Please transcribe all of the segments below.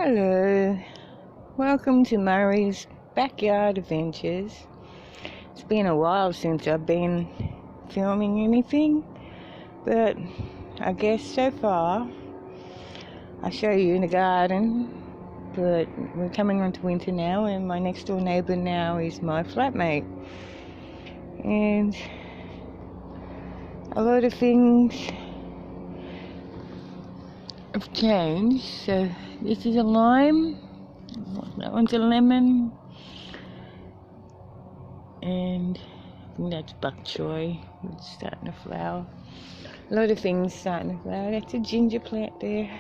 Hello, welcome to Murray's Backyard Adventures. It's been a while since I've been filming anything, but I guess so far I'll show you in the garden. But we're coming on to winter now, and my next door neighbour now is my flatmate, and a lot of things have changed. So this is a lime, that one's a lemon, and I think that's bok choy. It's starting to flower. A lot of things starting to flower. That's a ginger plant there.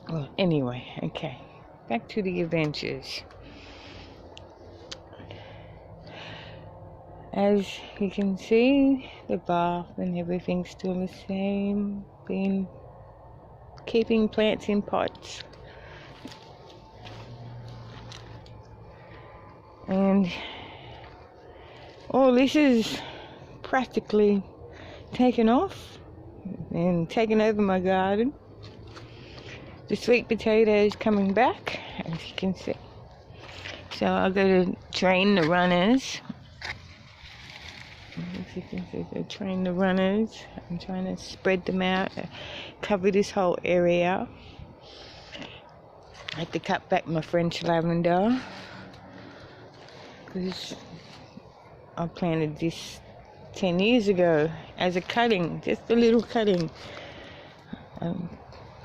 Well, anyway, okay, back to the adventures. As you can see, the bath and everything's still the same. Been keeping plants in pots. And all this is practically taken off and taken over my garden. The sweet potatoes coming back, as you can see. So I've got to train the runners. As you can see, so train the runners. I'm trying to spread them out, cover this whole area. I had to cut back my French lavender because I planted this 10 years ago as a cutting, just a little cutting.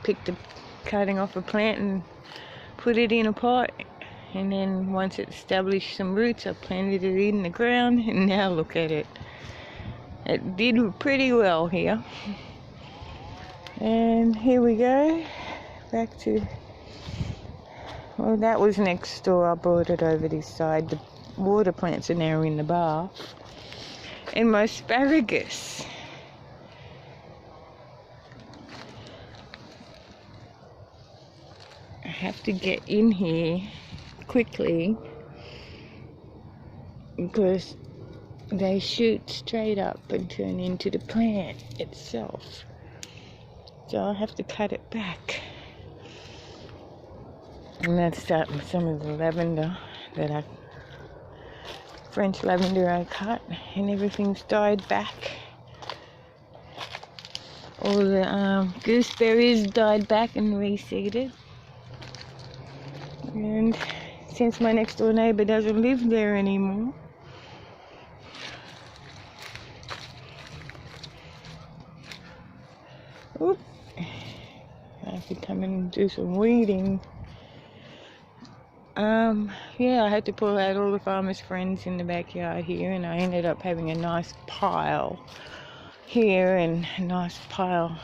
Picked the cutting off a plant and put it in a pot, and then once it established some roots, I planted it in the ground, and now look at it. It did pretty well here. And here we go, back to, well, that was next door. I brought it over this side. The water plants are now in the bath. And my asparagus. I have to get in here quickly because they shoot straight up and turn into the plant itself. So I have to cut it back. And that's starting with some of the lavender that French lavender I cut, and everything's died back. All the gooseberries died back and reseeded. And since my next door neighbour doesn't live there anymore, I have to come in and do some weeding. Yeah, I had to pull out all the farmers' friends in the backyard here, and I ended up having a nice pile here and a nice pile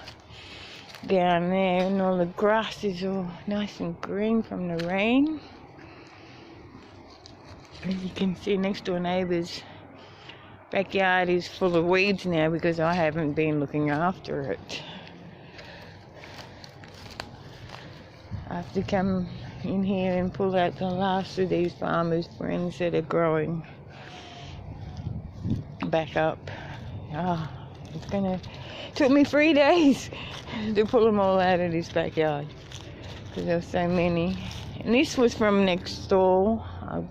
down there, and all the grass is all nice and green from the rain. As you can see, next door neighbour's backyard is full of weeds now because I haven't been looking after it. I have to come in here and pull out the last of these farmers' friends that are growing back up. Took me 3 days to pull them all out of this backyard because there were so many. And this was from next door. I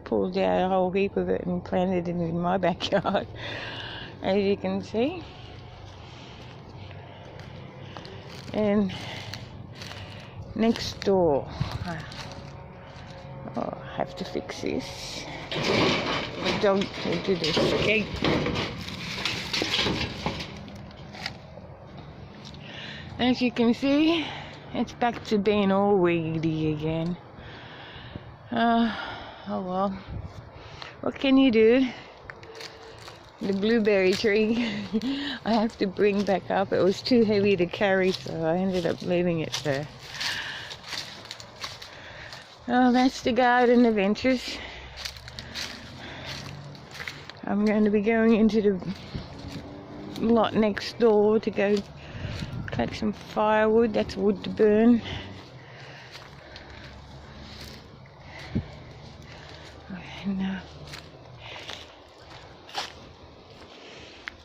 pulled out a whole heap of it and planted it in my backyard, as you can see. And next door, I have to fix this. The dog did escape. As you can see, it's back to being all weedy again. Oh well, what can you do? The blueberry tree I have to bring back up. It was too heavy to carry, so I ended up leaving it there. Oh, that's the garden adventures. I'm going to be going into the lot next door to go cut some firewood. That's wood to burn. And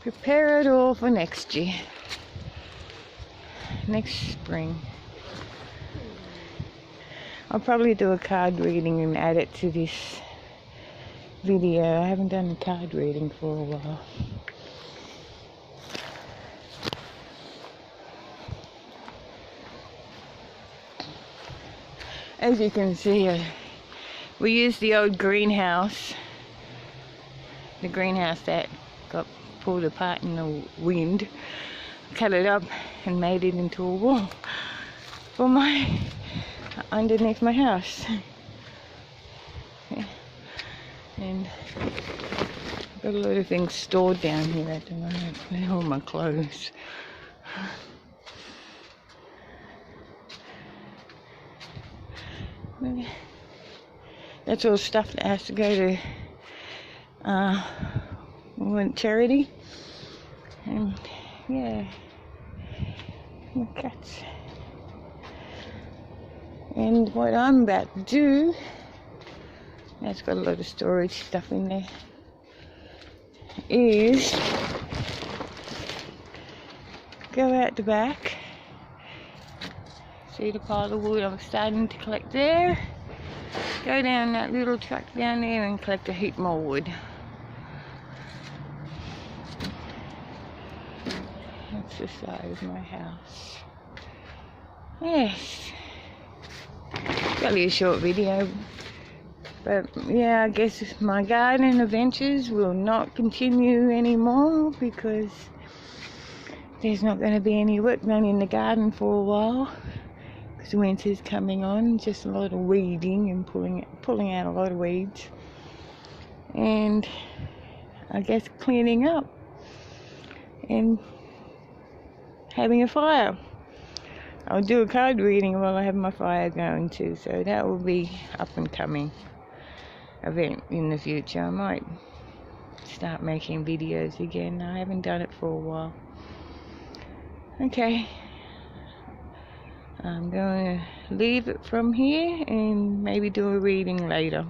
prepare it all for next year, next spring. I'll probably do a card reading and add it to this video. I haven't done a card reading for a while. As you can see, we used the old greenhouse, the greenhouse that got pulled apart in the wind, cut it up and made it into a wall for underneath my house. Yeah. And I've got a lot of things stored down here at the moment. All my clothes. That's all stuff that has to go to charity. And yeah, my cats. And what I'm about to do, that's got a lot of storage stuff in there, is go out the back. See the pile of wood I'm starting to collect there? Go down that little track down there and collect a heap more wood. That's the side of my house. Yes. Probably a short video. But yeah, I guess my garden adventures will not continue anymore because there's not going to be any work done in the garden for a while. Winter's coming on, just a lot of weeding and pulling out a lot of weeds, and I guess cleaning up and having a fire. I'll do a card reading while I have my fire going too, so that will be up and coming event in the future. I might start making videos again. I haven't done it for a while. Okay, I'm going to leave it from here and maybe do a reading later.